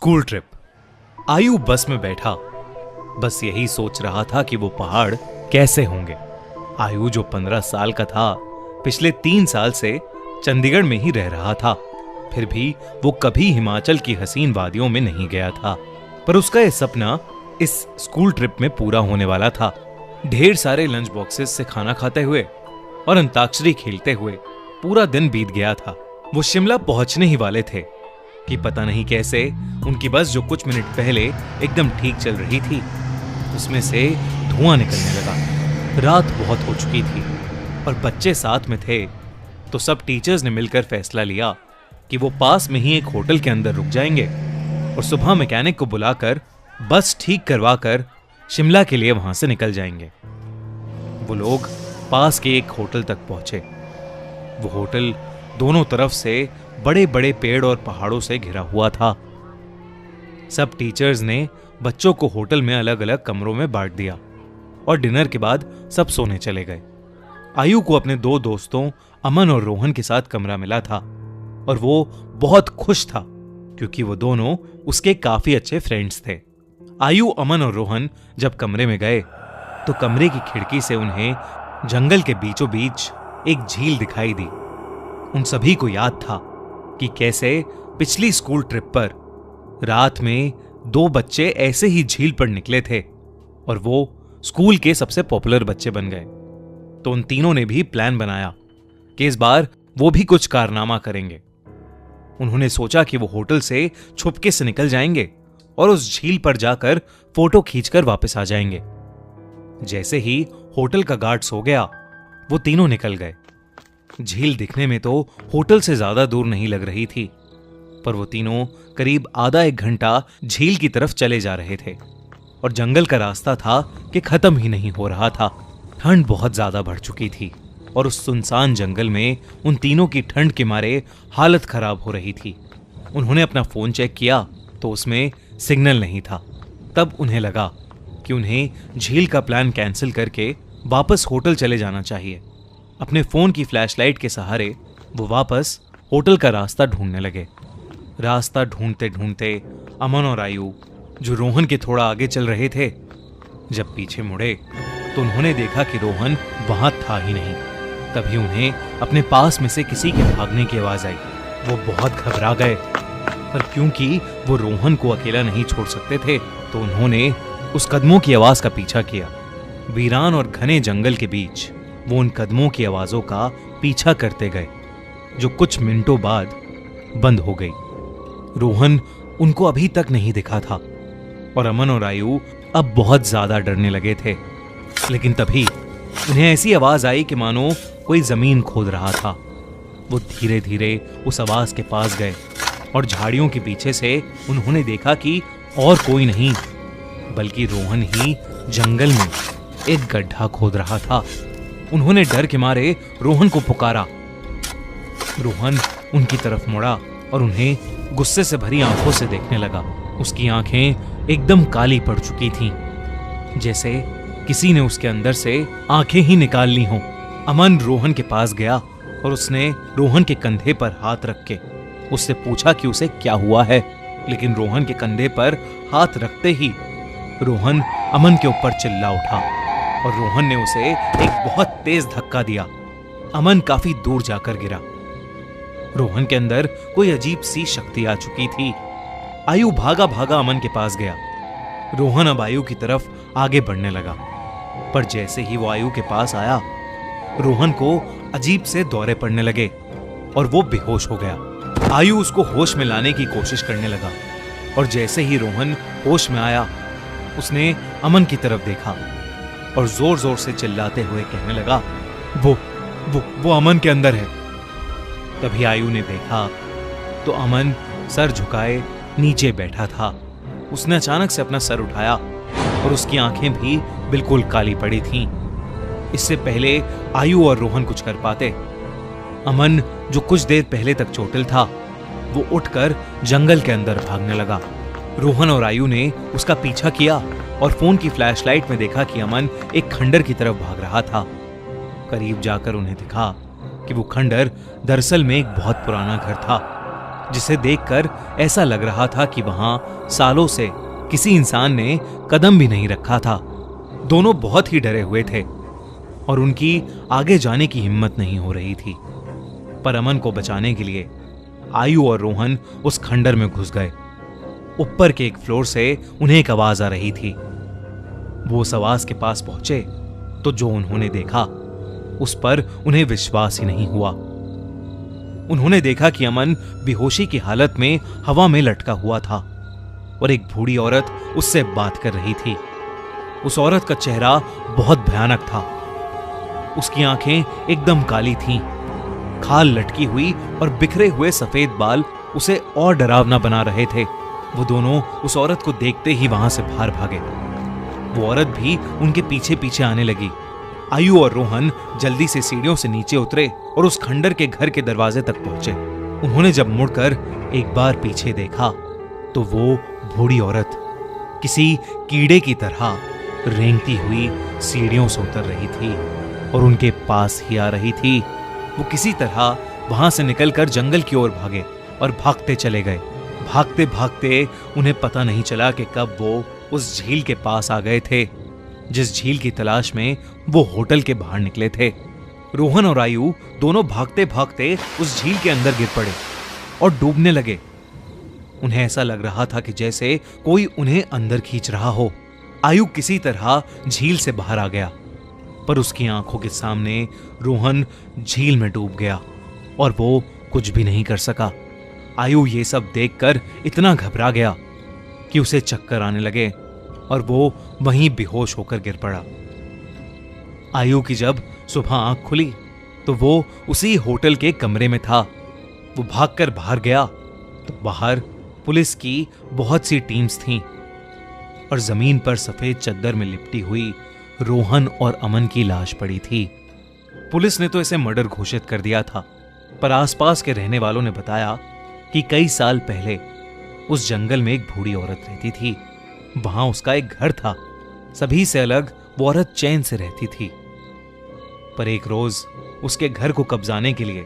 School trip. आयु बस में बैठा बस यही सोच रहा था कि वो पहाड़ कैसे होंगे। आयु जो 15 साल का था, पिछले 3 साल से चंडीगढ़ में ही रह रहा था। फिर भी वो कभी हिमाचल की हसीन वादियों में नहीं गया था। पर उसका यह सपना इस स्कूल ट्रिप में पूरा होने वाला था। ढेर सारे लंच बॉक्सेस से खाना खाते हुए और अंताक्षरी खेलते हुए पूरा दिन बीत गया था। वो शिमला पहुंचने ही वाले थे कि पता नहीं कैसे उनकी बस जो कुछ मिनट पहले एकदम ठीक चल रही थी, उसमें से धुआं निकलने लगा। रात बहुत हो चुकी थी और बच्चे साथ में थे, तो सब टीचर्स ने मिलकर फैसला लिया कि वो पास में ही एक होटल के अंदर रुक जाएंगे और सुबह मैकेनिक को बुलाकर बस ठीक करवा कर शिमला के लिए वहां से निकल जाएंगे। वो लोग पास के एक होटल तक पहुंचे। वो होटल दोनों तरफ से बड़े बड़े पेड़ और पहाड़ों से घिरा हुआ था। सब टीचर्स ने बच्चों को होटल में अलग अलग कमरों में बांट दिया और डिनर के बाद सब सोने चले गए। आयु को अपने 2 दोस्तों अमन और रोहन के साथ कमरा मिला था और वो बहुत खुश था क्योंकि वो दोनों उसके काफी अच्छे फ्रेंड्स थे। आयु, अमन और रोहन जब कमरे में गए तो कमरे की खिड़की से उन्हें जंगल के बीचों बीच एक झील दिखाई दी। उन सभी को याद था कि कैसे पिछली स्कूल ट्रिप पर रात में 2 बच्चे ऐसे ही झील पर निकले थे और वो स्कूल के सबसे पॉपुलर बच्चे बन गए। तो उन तीनों ने भी प्लान बनाया कि इस बार वो भी कुछ कारनामा करेंगे। उन्होंने सोचा कि वो होटल से छुपके से निकल जाएंगे और उस झील पर जाकर फोटो खींचकर वापस आ जाएंगे। जैसे ही होटल का गार्ड सो गया, वो तीनों निकल गए। झील दिखने में तो होटल से ज्यादा दूर नहीं लग रही थी, पर वो तीनों करीब आधा 1 घंटा झील की तरफ चले जा रहे थे और जंगल का रास्ता था कि खत्म ही नहीं हो रहा था। ठंड बहुत ज्यादा बढ़ चुकी थी और उस सुनसान जंगल में उन तीनों की ठंड के मारे हालत खराब हो रही थी। उन्होंने अपना फोन चेक किया तो उसमें सिग्नल नहीं था। तब उन्हें लगा कि उन्हें झील का प्लान कैंसिल करके वापस होटल चले जाना चाहिए। अपने फोन की फ्लैशलाइट के सहारे वो वापस होटल का रास्ता ढूंढने लगे। रास्ता ढूंढते ढूंढते अमन और आयु, जो रोहन के थोड़ा आगे चल रहे थे, जब पीछे मुड़े तो उन्होंने देखा कि रोहन वहां था ही नहीं। तभी उन्हें अपने पास में से किसी के भागने की आवाज आई। वो बहुत घबरा गए, पर क्योंकि वो रोहन को अकेला नहीं छोड़ सकते थे, तो उन्होंने उस कदमों की आवाज का पीछा किया। वीरान और घने जंगल के बीच वो उन कदमों की आवाजों का पीछा करते गए, जो कुछ मिनटों बाद बंद हो गई। रोहन उनको अभी तक नहीं दिखा था और अमन और आयु अब बहुत ज्यादा डरने लगे थे। लेकिन तभी उन्हें ऐसी आवाज आई कि मानो कोई जमीन खोद रहा था। वो धीरे धीरे उस आवाज के पास गए और झाड़ियों के पीछे से उन्होंने देखा कि और कोई नहीं बल्कि रोहन ही जंगल में एक गड्ढा खोद रहा था। उन्होंने डर के मारे रोहन को पुकारा। रोहन उनकी तरफ मुड़ा और उन्हें गुस्से से भरी आंखों से देखने लगा। उसकी आंखें एकदम काली पड़ चुकी थीं, जैसे किसी ने उसके अंदर से आंखें ही निकाल ली हों। अमन रोहन के पास गया और उसने रोहन के कंधे पर हाथ रख के उससे पूछा कि उसे क्या हुआ है। लेकिन रोहन के कंधे पर हाथ रखते ही रोहन अमन के ऊपर चिल्ला उठा और रोहन ने उसे एक बहुत तेज धक्का दिया। अमन काफी दूर जाकर गिरा। रोहन के अंदर कोई अजीब सी शक्ति आ चुकी थी। आयु भागा भागा अमन के पास गया। रोहन अब आयु की तरफ आगे बढ़ने लगा, पर जैसे ही वो आयु के पास आया, रोहन को अजीब से दौरे पड़ने लगे और वो बेहोश हो गया। आयु उसको होश में लाने की कोशिश करने लगा और जैसे ही रोहन होश में आया, उसने अमन की तरफ देखा और जोर जोर से चिल्लाते हुए कहने लगा, वो अमन के अंदर है। तभी आयु ने देखा तो अमन सर झुकाए नीचे बैठा था। उसने अचानक से अपना सर उठाया और उसकी आंखें भी बिल्कुल काली पड़ी थीं। इससे पहले आयु और रोहन कुछ कर पाते, अमन, जो कुछ देर पहले तक चोटिल था, वो उठकर जंगल के अंदर भागने लगा। रोहन और आयु ने उसका पीछा किया और फोन की फ्लैशलाइट में देखा कि अमन एक खंडर की तरफ भाग रहा था। करीब जाकर उन्हें दिखा कि वो खंडर दरअसल में एक बहुत पुराना घर था। जिसे देखकर ऐसा लग रहा था कि वहां सालों से किसी इंसान ने कदम भी नहीं रखा था। दोनों बहुत ही डरे हुए थे और उनकी आगे जाने की हिम्मत नहीं हो रही थी। पर अमन को बचाने के लिए आयु और रोहन उस खंडर में घुस गए। ऊपर के एक फ्लोर से उन्हें एक आवाज आ रही थी। वो उस आवाज के पास पहुंचे तो जो उन्होंने देखा उस पर उन्हें विश्वास ही नहीं हुआ। उन्होंने देखा कि अमन बेहोशी की हालत में हवा में लटका हुआ था और एक बूढ़ी औरत उससे बात कर रही थी। उस औरत का चेहरा बहुत भयानक था। उसकी आंखें एकदम काली थीं, खाल लटकी हुई और बिखरे हुए सफेद बाल उसे और डरावना बना रहे थे। वो दोनों उस औरत को देखते ही वहां से बाहर भागे। वो औरत भी उनके पीछे पीछे आने लगी। आयु और रोहन जल्दी से सीढ़ियों से नीचे उतरे और उस खंडर के घर के दरवाजे तक पहुंचे। उन्होंने जब मुड़कर एक बार पीछे देखा तो वो बूढ़ी औरत किसी कीड़े की तरह रेंगती हुई सीढ़ियों से उतर रही थी और उनके पास ही आ रही थी। वो किसी तरह वहां से निकलकर जंगल की ओर भागे और भागते चले गए। भागते भागते उन्हें पता नहीं चला कि कब वो उस झील के पास आ गए थे, जिस झील की तलाश में वो होटल के बाहर निकले थे। रोहन और आयु दोनों भागते भागते उस झील के अंदर गिर पड़े और डूबने लगे। उन्हें ऐसा लग रहा था कि जैसे कोई उन्हें अंदर खींच रहा हो। आयु किसी तरह झील से बाहर आ गया, पर उसकी आंखों के सामने रोहन झील में डूब गया और वो कुछ भी नहीं कर सका। आयु ये सब देखकर इतना घबरा गया कि उसे चक्कर आने लगे और वो वहीं बेहोश होकर गिर पड़ा। आयु की जब सुबह आंख खुली तो वो उसी होटल के कमरे में था। वो भागकर बाहर गया तो बाहर पुलिस की बहुत सी टीम्स थीं और जमीन पर सफेद चद्दर में लिपटी हुई रोहन और अमन की लाश पड़ी थी। पुलिस ने तो इसे मर्डर घोषित कर दिया था, पर आसपास के रहने वालों ने बताया कि कई साल पहले उस जंगल में एक बूढ़ी औरत रहती थी। वहां उसका एक घर था। सभी से अलग वो औरत चैन से रहती थी। पर एक रोज उसके घर को कब्जाने के लिए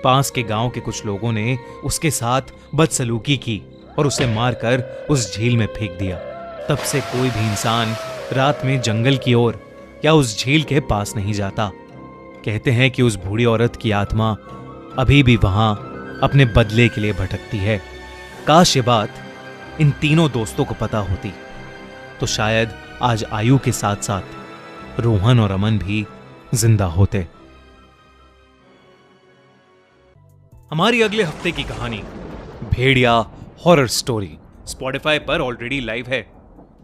पास के गांव के कुछ लोगों ने उसके साथ बदसलूकी की और उसे मारकर उस झील में फेंक दिया। तब से कोई भी इंसान रात में जंगल की ओर या उस झील के पास नहीं जाता। कहते हैं कि उस बूढ़ी औरत की आत्मा अभी भी वहां अपने बदले के लिए भटकती है। काश ये बात इन तीनों दोस्तों को पता होती तो शायद आज आयु के साथ साथ रोहन और अमन भी जिंदा होते। हमारी अगले हफ्ते की कहानी भेड़िया हॉरर स्टोरी स्पॉटिफाई पर ऑलरेडी लाइव है,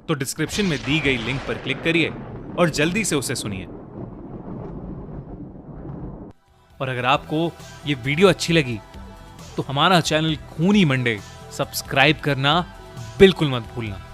तो डिस्क्रिप्शन में दी गई लिंक पर क्लिक करिए और जल्दी से उसे सुनिए। और अगर आपको ये वीडियो अच्छी लगी तो हमारा चैनल खूनी मंडे सब्सक्राइब करना बिल्कुल मत भूलना।